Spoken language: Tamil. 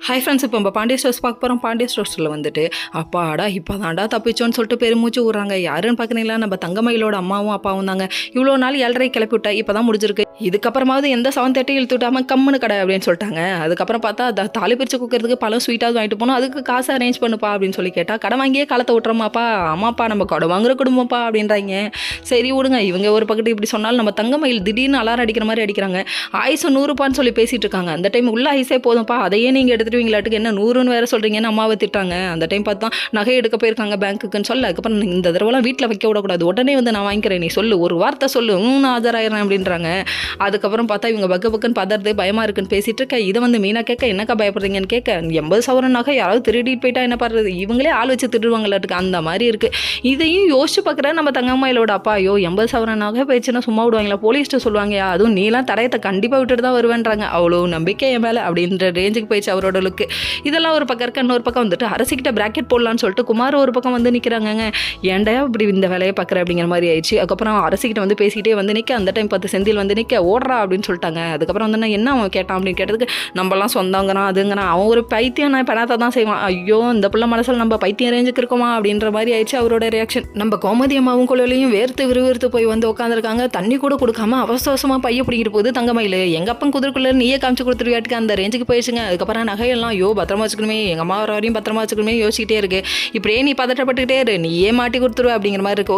ஹை ஃப்ரெண்ட்ஸ், இப்போ நம்ம பாண்டிய ஸ்டோர்ஸ் பார்க்க போகிறோம். பாண்டிய ஸ்டோர்ஸில் வந்துட்டு அப்பாடா இப்போ தாண்டா தப்பிச்சோன்னு சொல்லிட்டு பெருமூச்சு விட்றாங்க. யாருன்னு பார்க்குறீங்களா, நம்ம தங்கமயிலோட அம்மாவும் அப்பாவும் தாங்க. இவ்வளோ நாள் 7:30 கிளப்பி விட்டா இப்போ தான் முடிஞ்சிருக்கு. இதுக்கப்புறமாவது எந்த 7:30 இழுத்து விட்டாமல் கம்முன்னு கடை அப்படின்னு சொல்லிட்டாங்க. அதுக்கப்புறம் பார்த்தா தாலி பிரித்து குக்கிறதுக்கு பழம் ஸ்வீட்டாவது வாங்கிட்டு போனோம், அதுக்கு காசு அரேஞ்ச் பண்ணுப்பா அப்படின்னு சொல்லி கேட்டால் கடை வாங்கியே காலத்தை விட்டுறோமாப்பா, அம்மாப்பா நம்ம கடை வாங்குற குடும்பம்ப்பா அப்படின்றாங்க. சரி விடுங்க, இவங்க ஒரு பக்கத்து இப்படி சொன்னாலும் நம்ம தங்கமயில் திடீர்னு அலாரம் அடிக்கிற மாதிரி அடிக்கிறாங்க. ஆயுசு 100ப்பான்னு சொல்லி பேசிட்டு இருக்காங்க. அந்த டைம் உள்ள ஐஸே போதும்ப்பா, அதையே நீங்கள் எடுத்துருவீங்களாட்டுக்கு என்ன 100ன்னு வேறு சொல்கிறீங்கன்னு அம்மாவை திட்டாங்க. அந்த டைம் பார்த்தா நகை எடுக்க போயிருக்காங்க பேங்க்குன்னு சொல்ல, அதுக்கப்புறம் இந்த தடவைலாம் வீட்டில் வைக்க விடக்கூடாது, உடனே வந்து நான் வாங்கிக்கிறேன், நீ சொல்லு, ஒரு வார்த்தை சொல்லு, நான் ஆஜராயிரேன் அப்படின்றாங்க. அதுக்கப்புறம் பார்த்தா இவங்க பக்குன்னு பதறது பயமாக இருக்குன்னு பேசிட்டு இருக்க. இதை வந்து மீனா கேட்க, என்னக்கா பயப்படுறீங்கன்னு கேட்க, 80 சவரன் நகை யாராவது திருடிட்டு போயிட்டா என்ன பண்ணுறது, இவங்களே ஆள் வச்சு திருடுவாங்களாட்டுக்கு அந்த மாதிரி இருக்குது. இதையும் யோசிச்சு பார்க்குறேன் நம்ம தங்கம்மாயிலோட அப்பா. ஐயோ 80 சவரன் நகை போயிடுச்சுன்னா சும்மா விடுவாங்களா, போலீஸ்ட்டு சொல்லுவாங்க, அதுவும் நீலாம் தடயத்தை கண்டிப்பாக விட்டுட்டு தான் வருவேன்றாங்க. அவ்வளோ நம்பிக்கை என் மேலே அப்படின்ற ரேஞ்சுக்கு போயிடுச்சு அவரோட லுக்கு. இதெல்லாம் ஒரு பக்கம் இருக்க, இன்னொரு பக்கம் வந்துட்டு அரசிக்கிட்ட பிராக்கெட் போடலான்னு சொல்லிட்டு குமார் ஒரு பக்கம் வந்து நிற்கிறாங்க. ஏன்டா இப்படி இந்த வேலையை பார்க்குற அப்படிங்கிற மாதிரி ஆயிடுச்சு. அதுக்கப்புறம் அரசிக்கிட்ட வந்து பேசிக்கிட்டே வந்து நிற்க, அந்த டைம் பார்த்து செந்தில் வந்து நிற்க, ஓடுறா அப்படின்னு சொல்லிட்டாங்க. அதுக்கப்புறம் வந்து என்ன அவன் கேட்டான் அப்படின்னு கேட்டதுக்கு, நம்மலாம் சொந்தங்கிறான் அதுங்கிறான், அவன் ஒரு பைத்தியம், நான் பெணாத்தை தான் செய்வான். ஐயோ இந்த பிள்ளை மனசில் நம்ம பைத்தியம் ரேஞ்சுக்கு இருக்கோமா அப்படின்ற மாதிரி ஆயிடுச்சு அவரோட ரியாக்ஷன். நம்ம கோமதி அம்மாவும் குழலையும் வேர்த்து விறுவிறுத்து போய் வந்து உட்காந்துருக்காங்க. தண்ணி கூட கொடுக்காம அவசரமாக பைய பிடிக்கிட்டு போகுது தங்கமயில். எங்கள் அப்பன் குதிரைக்குள்ள நீயே காமிச்சு கொடுத்துருவியாட்டுக்கு அந்த ரேஞ்சுக்கு போயிடுச்சுங்க. அதுக்கப்புறம் நகையெல்லாம் ஐயோ பத்திரமா வச்சுக்கணுமே, எங்கள் அம்மா வர வரையும் பத்திரமா வச்சுக்கணுமே யோசிக்கிட்டே இருக்கு. இப்படியே நீ பதட்டப்பட்டுக்கிட்டே இரு, நீயே மாட்டி கொடுத்துருவ அப்படிங்கிற மாதிரி இருக்கு.